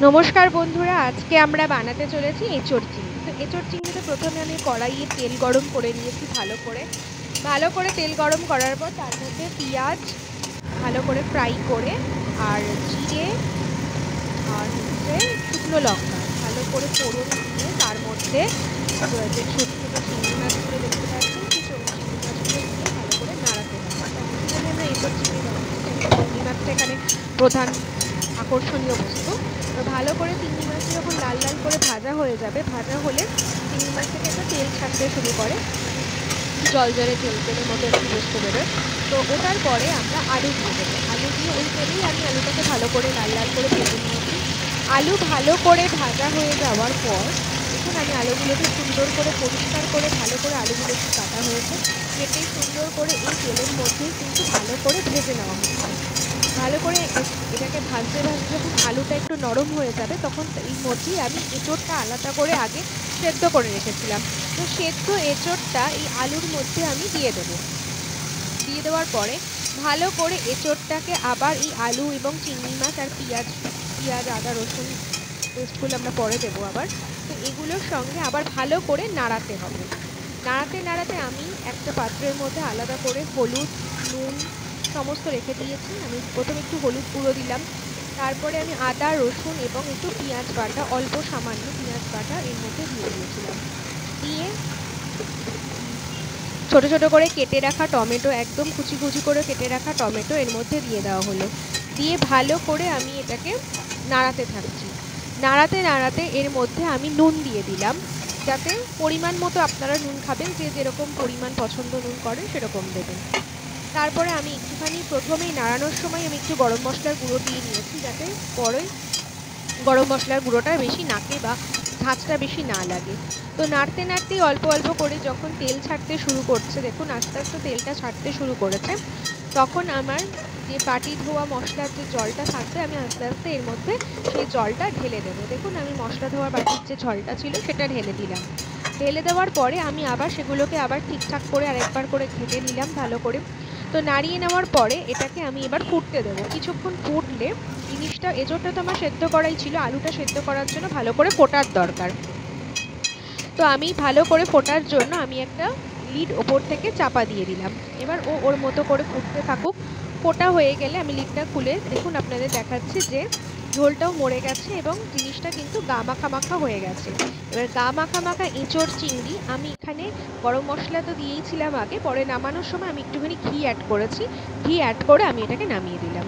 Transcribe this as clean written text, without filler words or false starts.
নমস্কার বন্ধুরা, আজকে আমরা বানাতে চলেছি এঁচোড় চিংড়ি। তো এঁচোড় চিংড়িতে প্রথমে আমি কড়াইয়ে তেল গরম করে নিয়েছি ভালো করে তেল গরম করার পর তার মধ্যে পেঁয়াজ ভালো করে ফ্রাই করে আর জিরে আর শুকনো লঙ্কা ভালো করে ফোড়ন দিয়ে তার মধ্যে যে ছোটো ছোটো চিংড়ি মাছগুলো দেখতে পাচ্ছেন সেই চিংড়ি মাছগুলো দিয়ে ভালো করে নাড়াতে হবে। এখানে আমরা এঁচোড় চিংড়ি বানাচ্ছি, চিংড়ি মাছটা এখানে প্রধান আকর্ষণীয় বস্তু। তো ভালো করে চিংড়ি মাছটা যখন লাল লাল করে ভাজা হয়ে যাবে, ভাজা হলে চিংড়ি মাছ থেকে একটা তেল ছাড়তে শুরু করে, জল জলে তেলের মতো একটু বস্তু বেরোয়। তো ওটার পরে আমরা আলু দিয়ে দেবো। আলু দিয়ে ওই তেলেই আমি আলুটাকে ভালো করে লাল লাল করে ভেজে নিয়েছি। আলু ভালো করে ভাজা হয়ে যাওয়ার পর দেখুন আমি আলুগুলোকে সুন্দর করে পরিষ্কার করে ভালো করে আলুগুলো একটু কাটা হয়েছে, কেটে সুন্দর করে এই তেলের মধ্যেই কিন্তু ভালো করে ভেজে নেওয়া হচ্ছে। ভালো করে এটাকে ভাজতে ভাজতে যখন আলুটা একটু নরম হয়ে যাবে তখন এই মধ্যেই আমি এঁচোড়টা আলাদা করে আগে সেদ্ধ করে রেখেছিলাম। তো সেদ্ধ এঁচোড়টা এই আলুর মধ্যে আমি দিয়ে দেবো। দিয়ে দেওয়ার পরে ভালো করে এঁচোড়টাকে আবার এই আলু এবং চিংড়ি মাছ আর পেঁয়াজ আদা রসুন পেস্টগুলো আমরা পরে দেবো আবার। তো এগুলোর সঙ্গে আবার ভালো করে নাড়াতে হবে। নাড়াতে নাড়াতে আমি একটা পাত্রের মধ্যে আলাদা করে হলুদ, নুন সমস্ত রেখে দিয়েছি। আমি প্রথমে একটু হলুদ গুঁড়ো দিলাম, তারপরে আমি আদা রসুন এবং একটু পেঁয়াজ বাটা, অল্প সামান্য পেঁয়াজ বাটা এর মধ্যে দিয়ে দিয়েছিলাম। দিয়ে ছোট ছোট করে কেটে রাখা টমেটো, একদম কুচি কুচি করে কেটে রাখা টমেটো এর মধ্যে দিয়ে দেওয়া হলো। দিয়ে ভালো করে আমি এটাকে নাড়াতে থাকছি। নাড়াতে নাড়াতে এর মধ্যে আমি নুন দিয়ে দিলাম, যাতে পরিমাণ মতো আপনারা নুন খাবেন, যে যেরকম পরিমাণ পছন্দ নুন করেন সেরকম দেবেন। তারপরে আমি একটুখানি প্রথমেই নাড়ানোর সময় আমি একটু গরম মশলার গুঁড়ো দিয়ে নিয়েছি, যাতে পরে গরম মশলার গুঁড়োটা বেশি নাকে বা ঝাঁঝটা বেশি না লাগে। তো নাড়তে নাড়তেই অল্প অল্প করে যখন তেল ছাড়তে শুরু করছে, দেখুন আস্তে আস্তে তেলটা ছাড়তে শুরু করেছে, তখন আমার যে বাটি ধোয়া মশলার যে জলটা থাকবে আমি আস্তে আস্তে এর মধ্যে সেই জলটা ঢেলে দেবো। দেখুন আমি মশলা ধোয়া বাটির যে জলটা ছিল সেটা ঢেলে দিলাম। ঢেলে দেওয়ার পরে আমি আবার সেগুলোকে আবার ঠিকঠাক করে আরেকবার করে ঘেটে নিলাম ভালো করে। তো নাড়িয়ে নেওয়ার পরে এটাকে আমি এবার ফুটতে দেবো। কিছুক্ষণ ফুটলে জিনিসটা, এঁচোড়টা তো আমার সেদ্ধ করাই ছিল, আলুটা সেদ্ধ করার জন্য ভালো করে ফোটার দরকার। তো আমি ভালো করে ফোটার জন্য আমি একটা লিড ওপর থেকে চাপা দিয়ে দিলাম। এবার ওর মতো করে ফুটতে থাকুক। ফোটা হয়ে গেলে আমি লিডটা খুলে দেখুন আপনাদের দেখাচ্ছি যে ঝোলটাও মরে গেছে এবং জিনিসটা কিন্তু গা মাখা মাখা হয়ে গেছে। এবার গা মাখা মাখা এঁচোড় চিংড়ি আমি এখানে গরম মশলা তো দিয়েইছিলাম আগে, পরে নামানোর সময় আমি একটুখানি ঘি অ্যাড করেছি। ঘি অ্যাড করে আমি এটাকে নামিয়ে দিলাম।